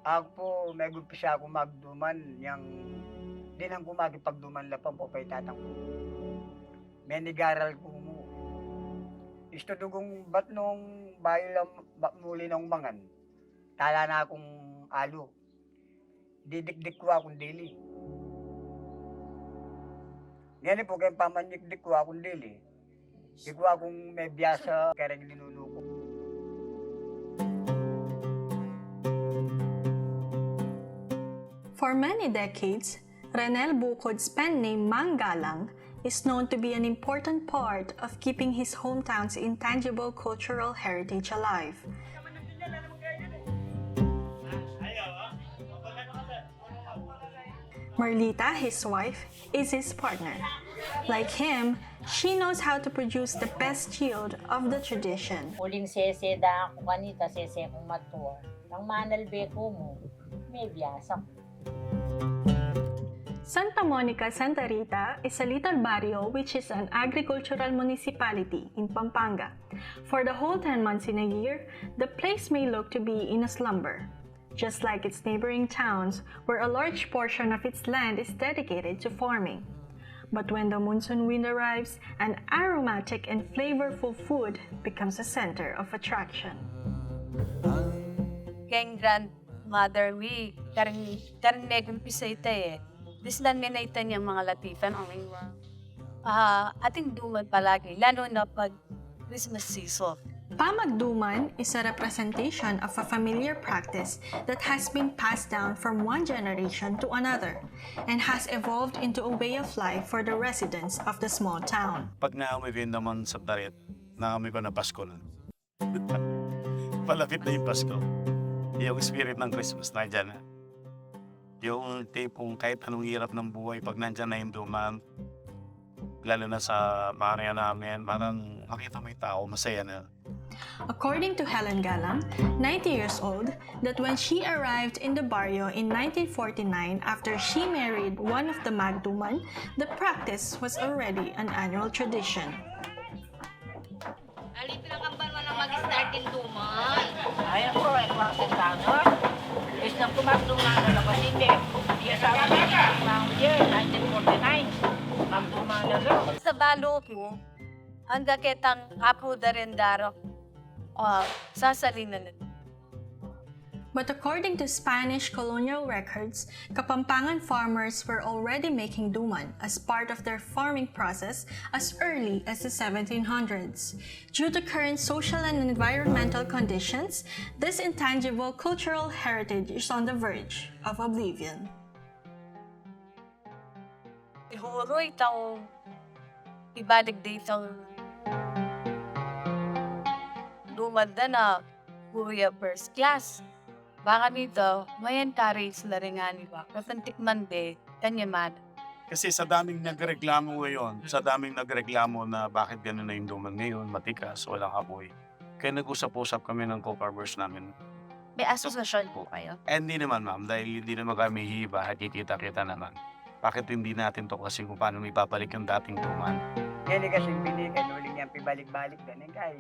Ako po, may gumpisa ako magduman, yang dinang kumagipagduman lapang po pa'y tatang ko. May nigaral ko mo. Isto dugong ba't nung bayo lang muli ng mangan, tala na akong alo. Didikdik ko akong dili. Ngayon po kayong pamanyikdik ko akong dili. Di ko akong may biyasa karang ninunuko. For many decades, Renel Bukod's pen name Manggalang is known to be an important part of keeping his hometown's intangible cultural heritage alive. Merlita, his wife, is his partner. Like him, she knows how to produce the best yield of the tradition. Uling sese da ako kanita, sese kong matuwa. Nang manalbe ko mo, may biyasa. Santa Monica, Santa Rita is a little barrio which is an agricultural municipality in Pampanga. For the whole 10 months in a year, the place may look to be in a slumber, just like its neighboring towns where a large portion of its land is dedicated to farming. But when the monsoon wind arrives, an aromatic and flavorful food becomes a center of attraction. Keng grandmother we karang nagumpisay tayo. This lang ninaita niya mga latifan aming ating duman palagi, lalo na pag Christmas season. Pamagduman is a representation of a familiar practice that has been passed down from one generation to another and has evolved into a way of life for the residents of the small town. Pag naamoy ko yun naman sa tarit, naamoy ko na Pasko na. Palapit na yung Pasko. Yung spirit ng Christmas na dyan. Yung tipong kahit anong hirap ng buhay, pag nandyan na yung duman, lalo na sa area namin, parang makita mo yung tao, masaya na. According to Helen Galang, 90 years old, that when she arrived in the barrio in 1949 after she married one of the Magduman, the practice was already an annual tradition. Alipin ang kamban mo na mag-start in duman. Ayaw ko, ay practice ka, no? Is na kumagduman na labas hindi. Iya sa akin, year 1949. Magduman na lang. Sa balo ko, hangga kitang ako darendaro, sasalinan nito. But according to Spanish colonial records, Kapampangan farmers were already making duman as part of their farming process as early as the 1700s. Due to current social and environmental conditions, this intangible cultural heritage is on the verge of oblivion. Siguro itong ibalik dito lumad na kuya first class. Baka dito, may encourage na rin nga niba. Kapantik man de, kanya man. Kasi sa daming nagreklamo ngayon, sa daming nagreklamo na bakit gano'n na yung duman ngayon, matikas, walang apoy. Kaya nag-usap-usap kami ng co-farmers namin. May asosasyon po kayo? Hindi naman ma'am, dahil hindi naman kami hihiba, kikita-kita naman. Bakit hindi natin to kasi kung paano may papalik yung dating duman? Yan kasing binikan, uling yan pibalik-balik din. Kaya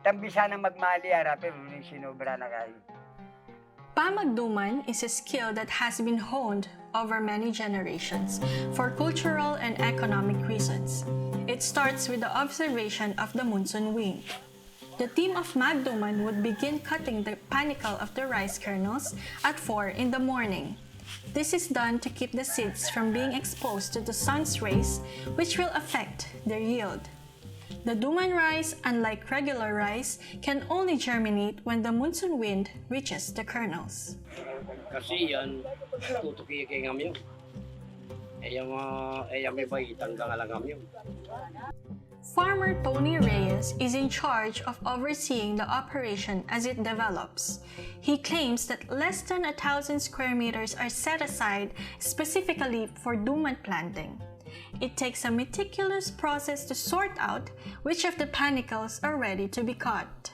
tambisa na magmali ara, pero uling sinubra na kayo. Pamagduman is a skill that has been honed over many generations for cultural and economic reasons. It starts with the observation of the monsoon wind. The team of Magduman would begin cutting the panicle of the rice kernels at 4 in the morning. This is done to keep the seeds from being exposed to the sun's rays, which will affect their yield. The duman rice, unlike regular rice, can only germinate when the monsoon wind reaches the kernels. Kasi yan, tutuki kay ngam yun. May baitang ngam yun. Farmer Tony Reyes is in charge of overseeing the operation as it develops. He claims that less than 1,000 square meters are set aside specifically for duman planting. It takes a meticulous process to sort out which of the panicles are ready to be cut.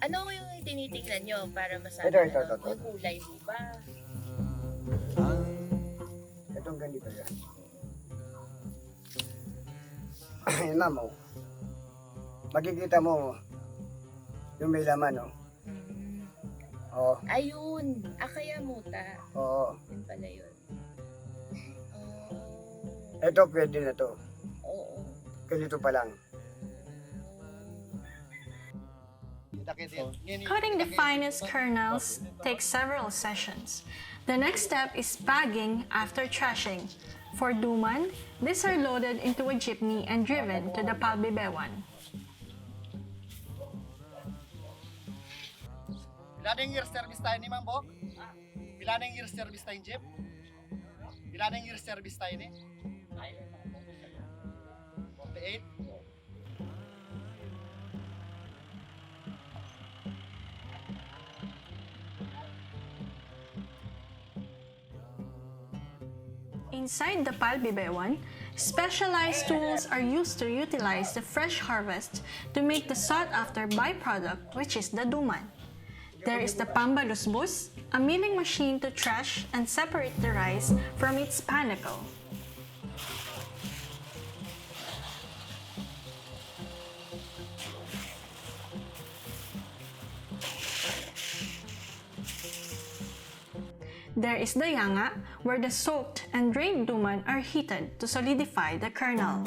Ano yung tinitingnan nyo para masabi Ito. kung kulay mo ba? Itong ganito yan. Yan ma'am, makikita mo, Yung may laman, oh. Mm. Oo, Ayun, kaya muta. oo. Yun pala yun. Oh, Ito, pwede na to. oo. Ganito pa lang. Cutting the finest kernels takes several sessions. The next step is bagging after threshing. For duman, these are loaded into a jeepney and driven to the Palbibewan. Ilan years service tayo ni Mambo? Ilan years service tayo jeep? Ilan years service tayo ni? 48? Inside the Palbibewan, specialized tools are used to utilize the fresh harvest to make the sought-after byproduct, which is the duman. There is the pambalusbus, a milling machine to thresh and separate the rice from its panicle. There is the yanga, where the soaked and drained duman are heated to solidify the kernel.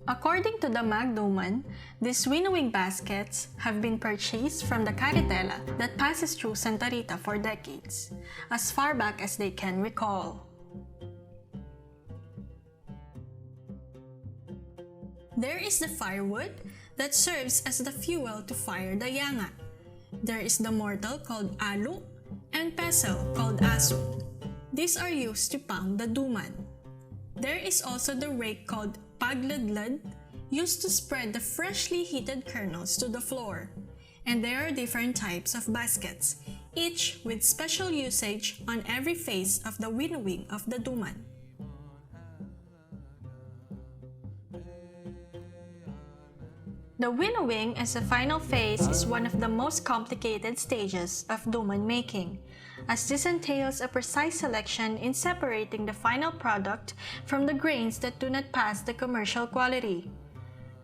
According to the Pamagduman, these winnowing baskets have been purchased from the carretela that passes through Santa Rita for decades, as far back as they can recall. There is the firewood that serves as the fuel to fire the yanga. There is the mortar called alu and pestle called asu. These are used to pound the duman. There is also the rake called pagladlad, used to spread the freshly heated kernels to the floor. And there are different types of baskets, each with special usage on every phase of the winnowing of the duman. The winnowing as a final phase is one of the most complicated stages of duman making, as this entails a precise selection in separating the final product from the grains that do not pass the commercial quality.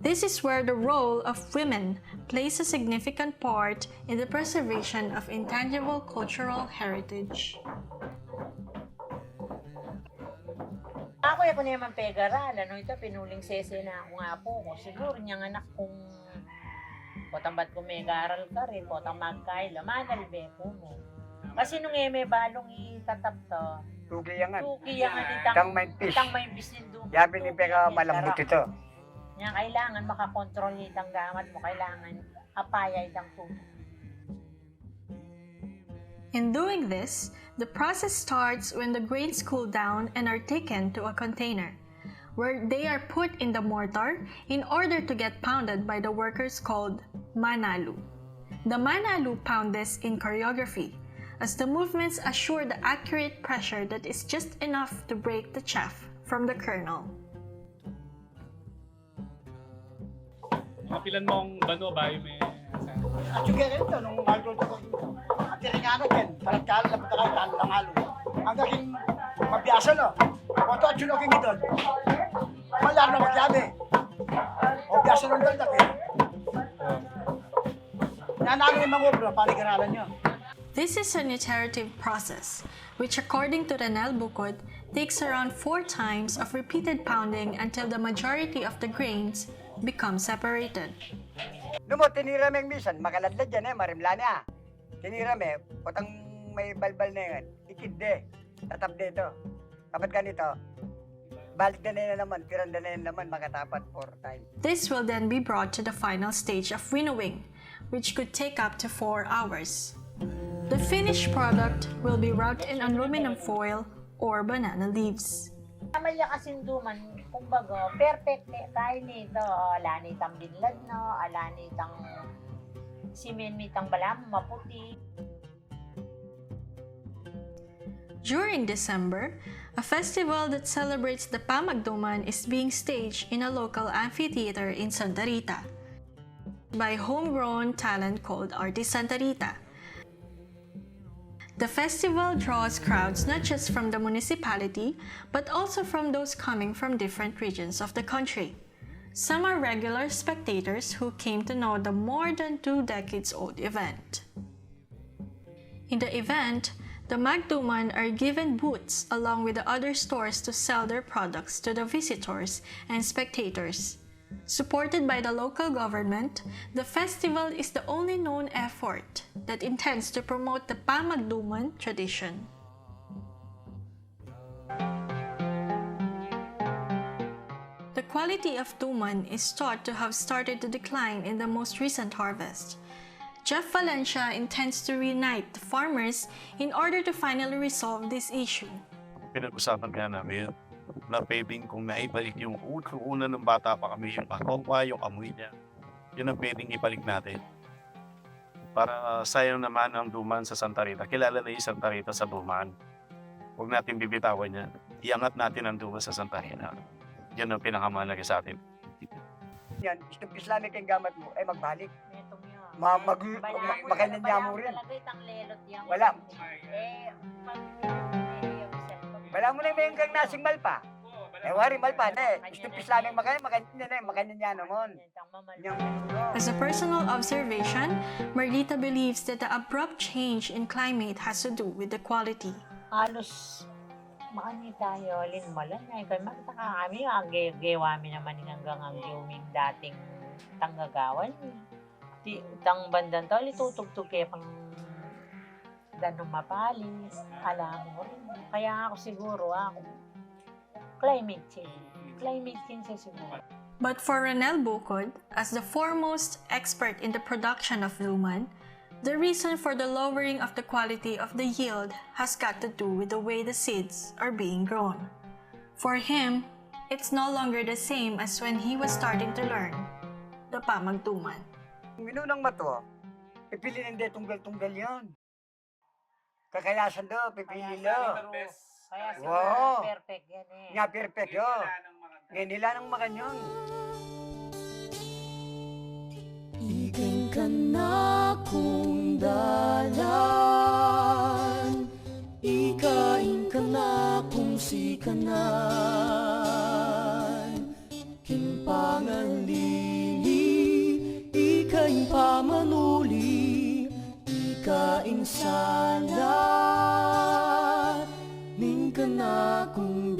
This is where the role of women plays a significant part in the preservation of intangible cultural heritage. Ako ko na naman pegaral, ano ito, pinuling sese na ako nga po ko. Siguro niyang anak kong potambat ko megaral ka rin, potang magkaila, manalbe po mo. Kasi nung may balong itatap to, Tukiyangan. tukiyangan Itang may fish. itang may bisindo. Yabi ni Peka malambot ito. Nga kailangan makakontrol itang gamat mo, kailangan apaya itang tuto. In doing this, the process starts when the grains cool down and are taken to a container, where they are put in the mortar in order to get pounded by the workers called manalu. The manalu pound this in choreography, as the movements assure the accurate pressure that is just enough to break the chaff from the kernel. Mapilan mong bano ba yung may... At yung ganyan ito, nung magro ko dito, at tiringano din, parang kala na pagkakay, kala lang halo. Ang gaging mabiyasa no, oto at yun okay doon. Malar na magyabi. O biyasa nun doon dati. Nanalo yung mga obra, paligaralan nyo. This is an iterative process, which according to Ranel Bukod, takes around 4 times of repeated pounding until the majority of the grains become separated. Lumo, tinirame yung misan, makaladlad yan marimla niya. Tinirame, potang may balbal na yan, ikidde, tatapde ito. Kapag ganito, balik na naman, tiranda na naman, makatapat 4 times. This will then be brought to the final stage of winnowing, which could take up to 4 hours. The finished product will be wrapped in aluminum foil or banana leaves. Amalya kasing duman, kumbaga, perfect tayo nito. Ala nitang binlad, no? Ala nitang simen mitang balam, maputi. During December, a festival that celebrates the Pamagduman is being staged in a local amphitheater in Santa Rita by homegrown talent called Artis Santa Rita. The festival draws crowds not just from the municipality, but also from those coming from different regions of the country. Some are regular spectators who came to know the more than 2 decades old event. In the event, the Pamagduman are given booths along with the other stores to sell their products to the visitors and spectators. Supported by the local government, the festival is the only known effort that intends to promote the Pamagduman tradition. The quality of duman is thought to have started to decline in the most recent harvest. Jeff Valencia intends to reunite the farmers in order to finally resolve this issue. Pinag-usapan kaya namin na pwedeng kung naibalik yung una ng bata pa kami, yung aroma, yung amoy niya. Yun ang pwedeng ibalik natin. Para sayang naman ang duman sa Santa Rita. Kilala na yung Santa Rita sa duman. Huwag natin bibitawan yan. Iangat natin ang duman sa Santa Rita. Yan ang pinakamahalaga sa atin. Yan, itong Islamic ang gamit mo, ay magbalik. Makainin niya mo rin. Wala. Wala mo na yung hanggang nasing malpa. Wari malpa na eh. Itong Islamic makainin niya naman. As a personal observation, Marlita believes that the abrupt change in climate has to do with the quality. Halos makani tayo, linmalan na. Kaya magtaka kami, ang gewami naman hanggang ang gawing dating tanggagawan. Tang bandang tao, litutugtog kaya pang danong mapalis. Alam mo rin. Kaya ako siguro, climate change. Climate change siguro. But for Renel Bukod, as the foremost expert in the production of duman, the reason for the lowering of the quality of the yield has got to do with the way the seeds are being grown. For him, it's no longer the same as when he was starting to learn the Pamagduman. Kung minunang mato, pipiliin hindi tunggal-tunggal yan. Kakayasan do, pipili lo. Kaya siguro Wow. perfect yan eh. Nga perfect yo. Ngayon nila nang makanyon. Iging ka na kung dalan, ikain ka na kung sikanan, kimpangalili, ikain pamanuli, ikain sala, ning ka na kung